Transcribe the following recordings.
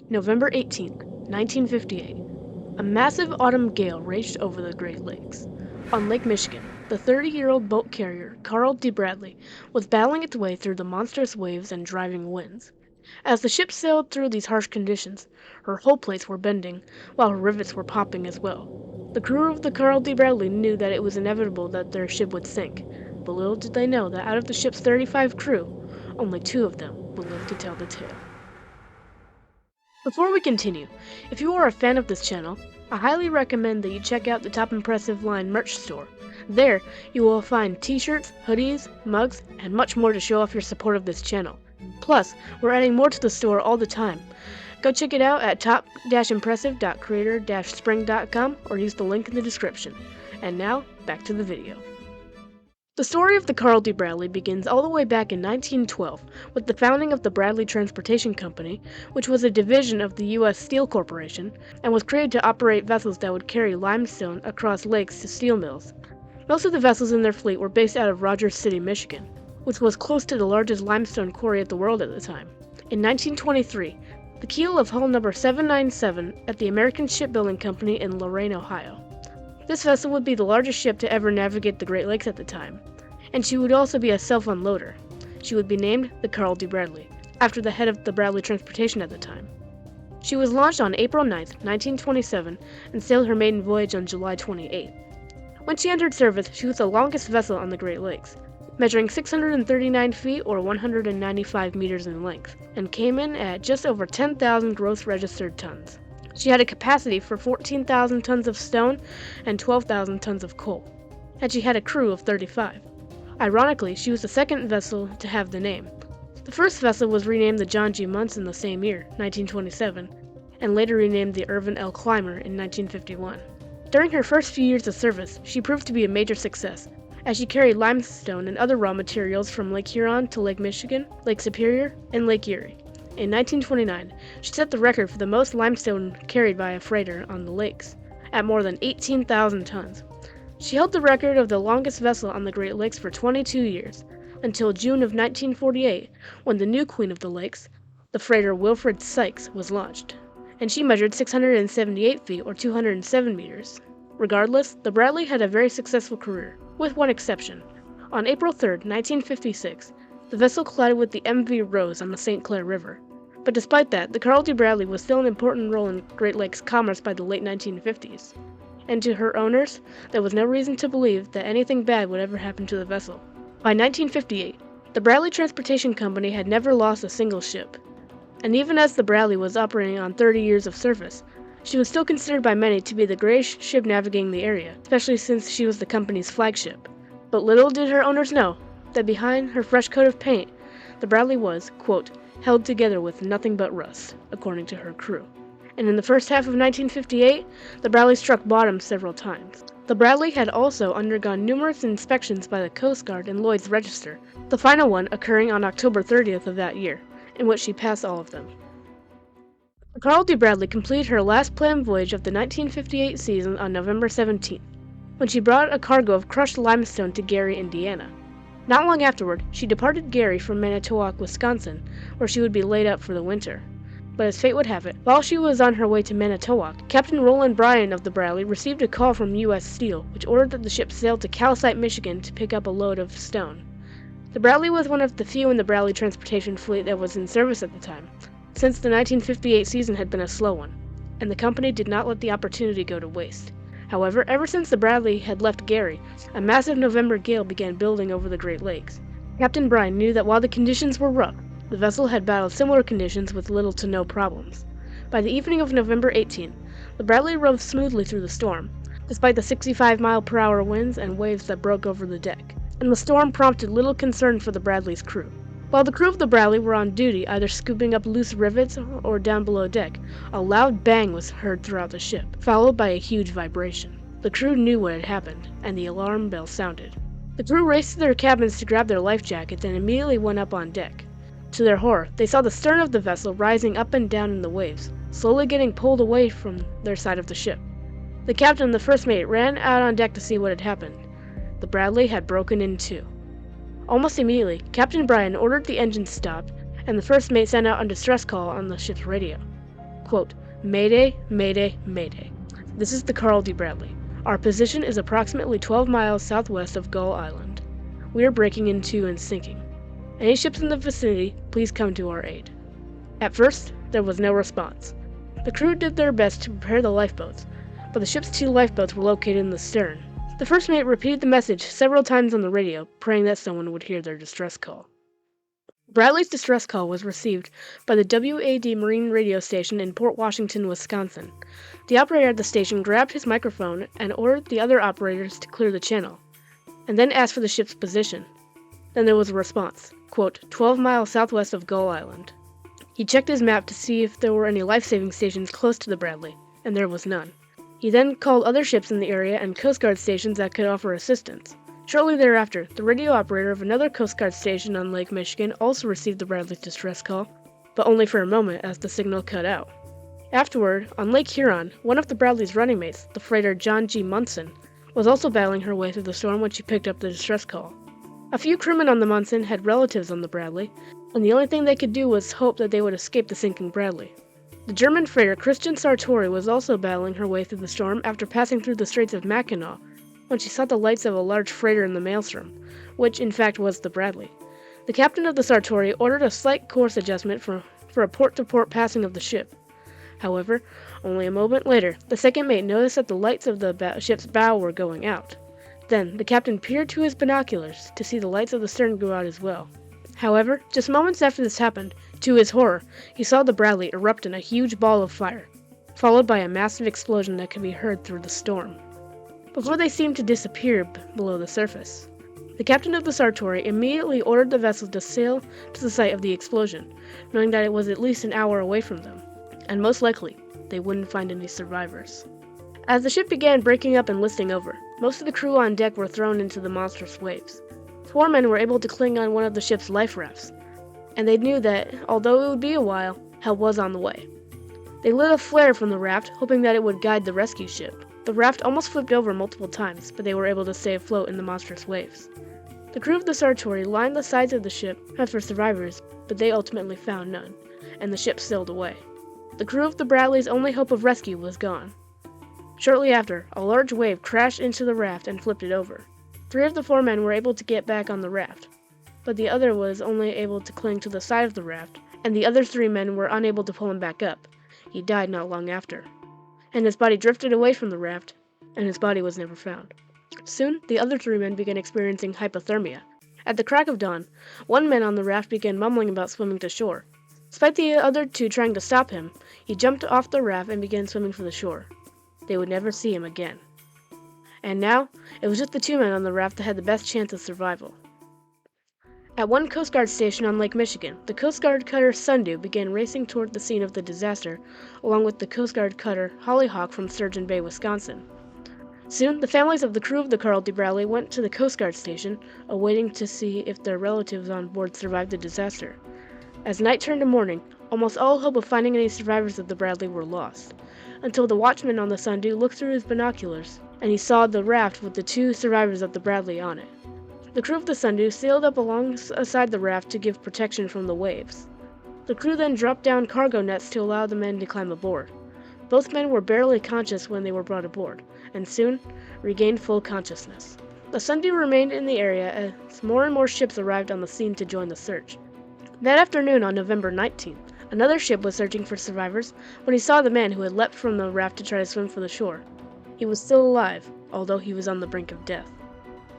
November 18th, 1958. A massive autumn gale raged over the Great Lakes. On Lake Michigan, the 30-year-old boat carrier Carl D. Bradley was battling its way through the monstrous waves and driving winds. As the ship sailed through these harsh conditions, her hull plates were bending, while her rivets were popping as well. The crew of the Carl D. Bradley knew that it was inevitable that their ship would sink, but little did they know that out of the ship's 35 crew, only 2 of them would live to tell the tale. Before we continue, if you are a fan of this channel, I highly recommend that you check out the Top Impressive Line merch store. There, you will find t-shirts, hoodies, mugs, and much more to show off your support of this channel. Plus, we're adding more to the store all the time. Go check it out at top-impressive.creator-spring.com or use the link in the description. And now, back to the video. The story of the Carl D. Bradley begins all the way back in 1912 with the founding of the Bradley Transportation Company, which was a division of the U.S. Steel Corporation and was created to operate vessels that would carry limestone across lakes to steel mills. Most of the vessels in their fleet were based out of Rogers City, Michigan, which was close to the largest limestone quarry in the world at the time. In 1923, the keel of hull number 797 at the American Shipbuilding Company in Lorain, Ohio. This vessel would be the largest ship to ever navigate the Great Lakes at the time, and she would also be a self-unloader. She would be named the Carl D. Bradley, after the head of the Bradley Transportation at the time. She was launched on April 9, 1927, and sailed her maiden voyage on July 28. When she entered service, she was the longest vessel on the Great Lakes, measuring 639 feet or 195 meters in length, and came in at just over 10,000 gross registered tons. She had a capacity for 14,000 tons of stone and 12,000 tons of coal, and she had a crew of 35. Ironically, she was the second vessel to have the name. The first vessel was renamed the John G. Munson the same year, 1927, and later renamed the Irvin L. Clymer in 1951. During her first few years of service, she proved to be a major success, as she carried limestone and other raw materials from Lake Huron to Lake Michigan, Lake Superior, and Lake Erie. In 1929, she set the record for the most limestone carried by a freighter on the lakes, at more than 18,000 tons. She held the record of the longest vessel on the Great Lakes for 22 years, until June of 1948, when the new Queen of the Lakes, the freighter Wilfred Sykes, was launched, and she measured 678 feet or 207 meters. Regardless, the Bradley had a very successful career, with one exception. On April 3, 1956, the vessel collided with the MV Rose on the St. Clair River. But despite that, the Carl D. Bradley was still an important role in Great Lakes commerce by the late 1950s. And to her owners, there was no reason to believe that anything bad would ever happen to the vessel. By 1958, the Bradley Transportation Company had never lost a single ship. And even as the Bradley was operating on 30 years of service, she was still considered by many to be the greatest ship navigating the area, especially since she was the company's flagship. But little did her owners know that behind her fresh coat of paint, the Bradley was, quote, held together with nothing but rust, according to her crew. And in the first half of 1958, the Bradley struck bottom several times. The Bradley had also undergone numerous inspections by the Coast Guard and Lloyd's Register, the final one occurring on October 30th of that year, in which she passed all of them. The Carl D. Bradley completed her last planned voyage of the 1958 season on November 17th, when she brought a cargo of crushed limestone to Gary, Indiana. Not long afterward, she departed Gary for Manitowoc, Wisconsin, where she would be laid up for the winter. But as fate would have it, while she was on her way to Manitowoc, Captain Roland Bryan of the Bradley received a call from U.S. Steel, which ordered that the ship sail to Calcite, Michigan to pick up a load of stone. The Bradley was one of the few in the Bradley Transportation fleet that was in service at the time, since the 1958 season had been a slow one, and the company did not let the opportunity go to waste. However, ever since the Bradley had left Gary, a massive November gale began building over the Great Lakes. Captain Bryan knew that while the conditions were rough, the vessel had battled similar conditions with little to no problems. By the evening of November 18, the Bradley rode smoothly through the storm, despite the 65-mile-per-hour winds and waves that broke over the deck, and the storm prompted little concern for the Bradley's crew. While the crew of the Bradley were on duty either scooping up loose rivets or down below deck, a loud bang was heard throughout the ship, followed by a huge vibration. The crew knew what had happened, and the alarm bell sounded. The crew raced to their cabins to grab their life jackets and immediately went up on deck. To their horror, they saw the stern of the vessel rising up and down in the waves, slowly getting pulled away from their side of the ship. The captain and the first mate ran out on deck to see what had happened. The Bradley had broken in two. Almost immediately, Captain Bryan ordered the engine stopped, and the first mate sent out a distress call on the ship's radio. Quote, "Mayday, mayday, mayday. This is the Carl D. Bradley. Our position is approximately 12 miles southwest of Gull Island. We are breaking into and sinking. Any ships in the vicinity, please come to our aid." At first, there was no response. The crew did their best to prepare the lifeboats, but the ship's 2 lifeboats were located in the stern. The first mate repeated the message several times on the radio, praying that someone would hear their distress call. Bradley's distress call was received by the WAD Marine radio station in Port Washington, Wisconsin. The operator at the station grabbed his microphone and ordered the other operators to clear the channel, and then asked for the ship's position. Then there was a response, quote, 12 miles southwest of Gull Island. He checked his map to see if there were any life-saving stations close to the Bradley, and there was none. He then called other ships in the area and Coast Guard stations that could offer assistance. Shortly thereafter, the radio operator of another Coast Guard station on Lake Michigan also received the Bradley's distress call, but only for a moment as the signal cut out. Afterward, on Lake Huron, one of the Bradley's running mates, the freighter John G. Munson, was also battling her way through the storm when she picked up the distress call. A few crewmen on the Munson had relatives on the Bradley, and the only thing they could do was hope that they would escape the sinking Bradley. The German freighter Christian Sartori was also battling her way through the storm after passing through the Straits of Mackinac when she saw the lights of a large freighter in the maelstrom, which in fact was the Bradley. The captain of the Sartori ordered a slight course adjustment for a port-to-port passing of the ship. However, only a moment later, the second mate noticed that the lights of the ship's bow were going out. Then, the captain peered to his binoculars to see the lights of the stern go out as well. However, just moments after this happened, to his horror, he saw the Bradley erupt in a huge ball of fire, followed by a massive explosion that could be heard through the storm, before they seemed to disappear below the surface. The captain of the Sartori immediately ordered the vessel to sail to the site of the explosion, knowing that it was at least an hour away from them, and most likely, they wouldn't find any survivors. As the ship began breaking up and listing over, most of the crew on deck were thrown into the monstrous waves. 4 men were able to cling on one of the ship's life rafts, and they knew that, although it would be a while, help was on the way. They lit a flare from the raft, hoping that it would guide the rescue ship. The raft almost flipped over multiple times, but they were able to stay afloat in the monstrous waves. The crew of the Sartori lined the sides of the ship for survivors, but they ultimately found none, and the ship sailed away. The crew of the Bradley's only hope of rescue was gone. Shortly after, a large wave crashed into the raft and flipped it over. 3 of the 4 men were able to get back on the raft, but the other was only able to cling to the side of the raft, and the other 3 men were unable to pull him back up. He died not long after, and his body drifted away from the raft, and his body was never found. Soon, the other 3 men began experiencing hypothermia. At the crack of dawn, 1 man on the raft began mumbling about swimming to shore. Despite the other 2 trying to stop him, he jumped off the raft and began swimming for the shore. They would never see him again. And now, it was just the 2 men on the raft that had the best chance of survival. At one Coast Guard station on Lake Michigan, the Coast Guard cutter Sundew began racing toward the scene of the disaster, along with the Coast Guard cutter Hollyhock from Sturgeon Bay, Wisconsin. Soon, the families of the crew of the Carl D. Bradley went to the Coast Guard station, awaiting to see if their relatives on board survived the disaster. As night turned to morning, almost all hope of finding any survivors of the Bradley were lost, until the watchman on the Sundew looked through his binoculars, and he saw the raft with the 2 survivors of the Bradley on it. The crew of the Sundew sailed up alongside the raft to give protection from the waves. The crew then dropped down cargo nets to allow the men to climb aboard. Both men were barely conscious when they were brought aboard, and soon regained full consciousness. The Sundew remained in the area as more and more ships arrived on the scene to join the search. That afternoon on November 19th, another ship was searching for survivors when he saw the man who had leapt from the raft to try to swim for the shore. He was still alive, although he was on the brink of death.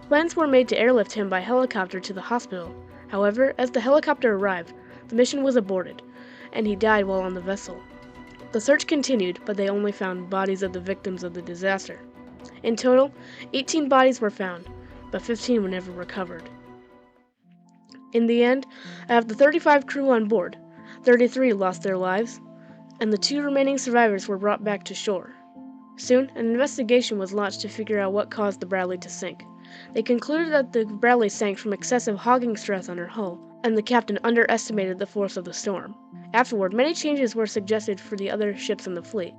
Plans were made to airlift him by helicopter to the hospital. However, as the helicopter arrived, the mission was aborted, and he died while on the vessel. The search continued, but they only found bodies of the victims of the disaster. In total, 18 bodies were found, but 15 were never recovered. In the end, out of the 35 crew on board, 33 lost their lives, and the 2 remaining survivors were brought back to shore. Soon, an investigation was launched to figure out what caused the Bradley to sink. They concluded that the Bradley sank from excessive hogging stress on her hull, and the captain underestimated the force of the storm. Afterward, many changes were suggested for the other ships in the fleet.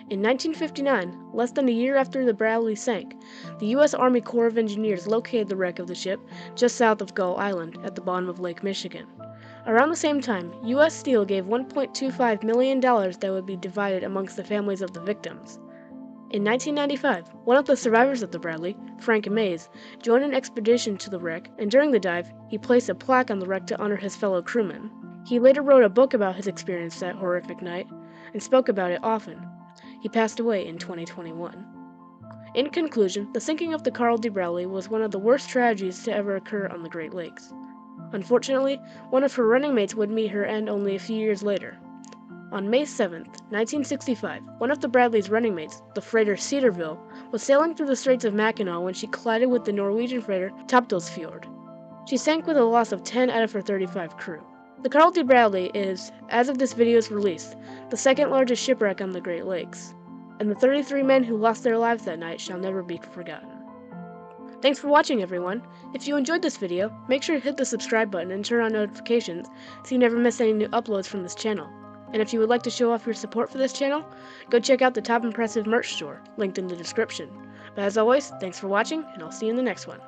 In 1959, less than a year after the Bradley sank, the U.S. Army Corps of Engineers located the wreck of the ship just south of Gull Island at the bottom of Lake Michigan. Around the same time, U.S. Steel gave $1.25 million that would be divided amongst the families of the victims. In 1995, one of the survivors of the Bradley, Frank Mays, joined an expedition to the wreck, and during the dive, he placed a plaque on the wreck to honor his fellow crewmen. He later wrote a book about his experience that horrific night, and spoke about it often. He passed away in 2021. In conclusion, the sinking of the Carl D. Bradley was one of the worst tragedies to ever occur on the Great Lakes. Unfortunately, one of her running mates would meet her end only a few years later. On May 7, 1965, one of the Bradley's running mates, the freighter Cedarville, was sailing through the Straits of Mackinac when she collided with the Norwegian freighter Topdalsfjord. She sank with a loss of 10 out of her 35 crew. The Carl D. Bradley is, as of this video's release, the second largest shipwreck on the Great Lakes, and the 33 men who lost their lives that night shall never be forgotten. Thanks for watching, everyone. If you enjoyed this video, make sure to hit the subscribe button and turn on notifications so you never miss any new uploads from this channel. And if you would like to show off your support for this channel, go check out the Top Impressive merch store, linked in the description. But as always, thanks for watching, and I'll see you in the next one.